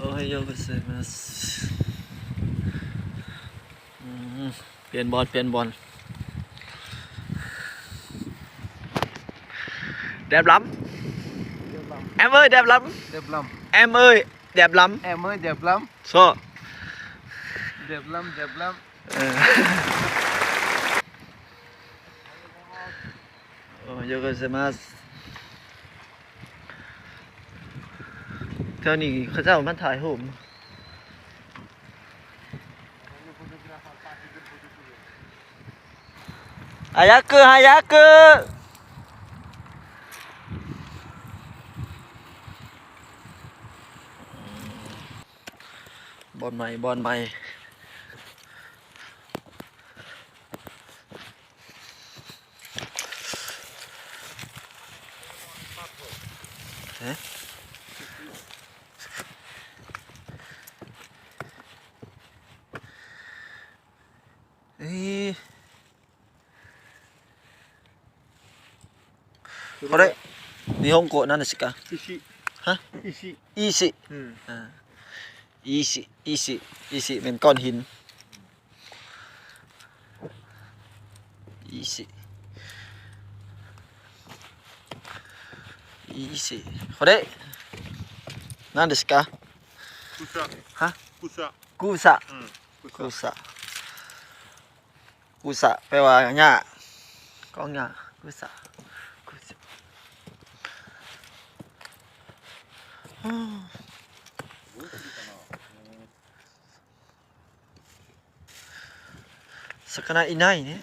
おはようございます。เปลี่ยนบอลđẹp lắm em ơi đẹp lắm Đẹp lắm. em ơi đẹp lắm Em ơi đẹp lắm. so Đẹp lắm, đẹp lắm. Ohayo gozaimasu แถวนี้เขาเจ้ามันถ่ายรูปฮายากุบอลใหม่เอ๊ะこれ日本語何ですか石。ฮะ 石。石石เป็นก้อนหิน石これ何ですか草。は草。กูซะแปลว่าหญ้าก้องหญ้ากูซะ魚いないね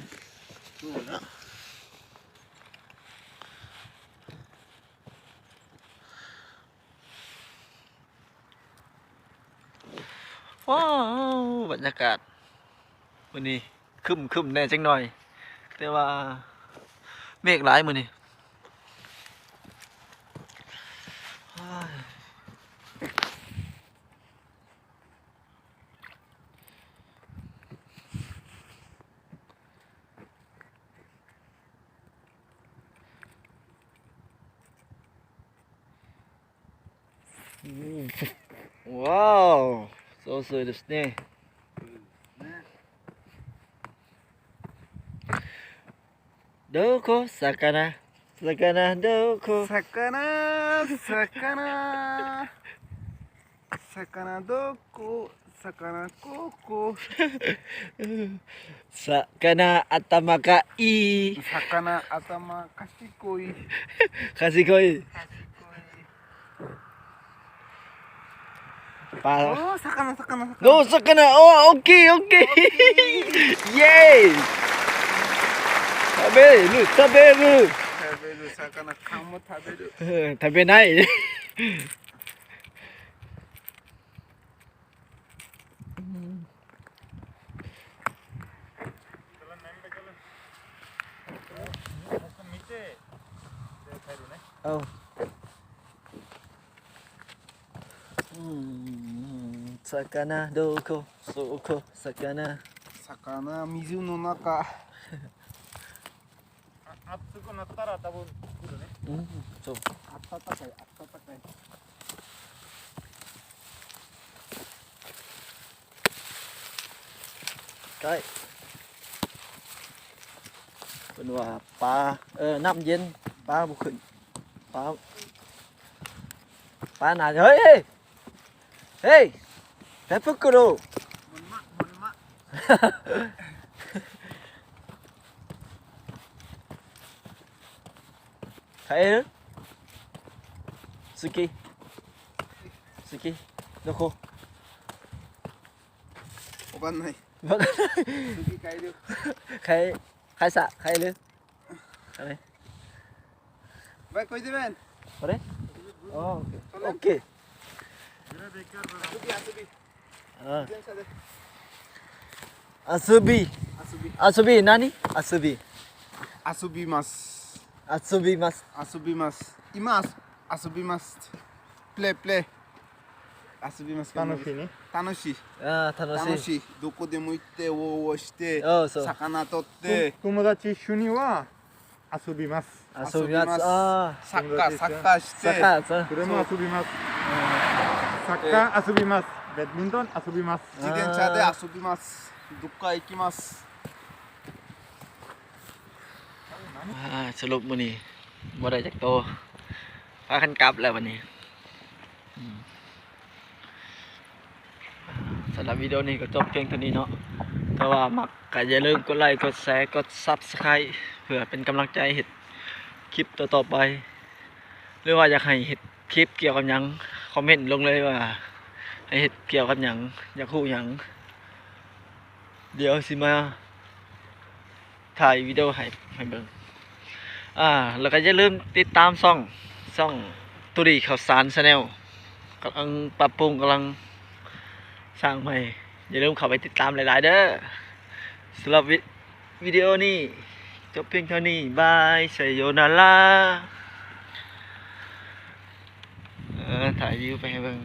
ว้าวบรรยากาศมื้อนี้ครึมแน่จังหน่อยแต่ว่าเมฆหลายมื้อนี้ว้าวสวยですねどこ魚どこ魚どこ魚ここ魚頭がいい魚頭賢い賢いปลาお魚お魚お大きいイエーイ食べる魚缶も食べる食べないเอา魚どこそこ魚水の中暑くなったら多分来るねそう暖かいใกล้เป็นว่าปลาน้ำเย็นปลาบุกขึ้นปลาหนาเฮ้ยแต่พวกกูรู้ใคร好きどこわかんないわかんない次帰る帰さ帰るあれバイこいでめんこれオッケー遊び何遊び遊びます今遊びますプレイ遊びます楽しいね楽しい楽しいどこでも行って応募してそう魚取って友達一緒には遊びます遊びますサッカーしてサッカーそれも遊びますサッカー遊びます。ベッドミントン遊びます。自転車で遊びますどっか行きます สรุปมื้อนี้บ่ได้จักโตพากันกลับแล้ววันนี้สำหรับวิดีโอนี้ก็จบเพียงเท่านี้เนาะถ้าว่ามักก็อย่าลืมกดไลค์กดแชร์กด Subscribe เพื่อเป็นกำลังใจเฮ็ดคลิปต่อๆไปหรือว่าอยากให้เฮ็ดคลิปเกี่ยวกับหยังคอมเมนต์ลงเลยว่าให้เฮ็ดเกี่ยวกับหยังอยากรู้หยังเดี๋ยวสิมาถ่ายวิดีโอให้เบิ่งแล้วก็อย่าลืมติดตามช่องตุรีข่าวสารชาแนลกำลังปรับปรุงกำลังสร้างใหม่อย่าลืมเข้าไปติดตามหลายๆเด้อสำหรับวิดีโอนี้จบเพียงเท่านี้บายไซโยนาราถ่ายวิวไปให้เบิ่ง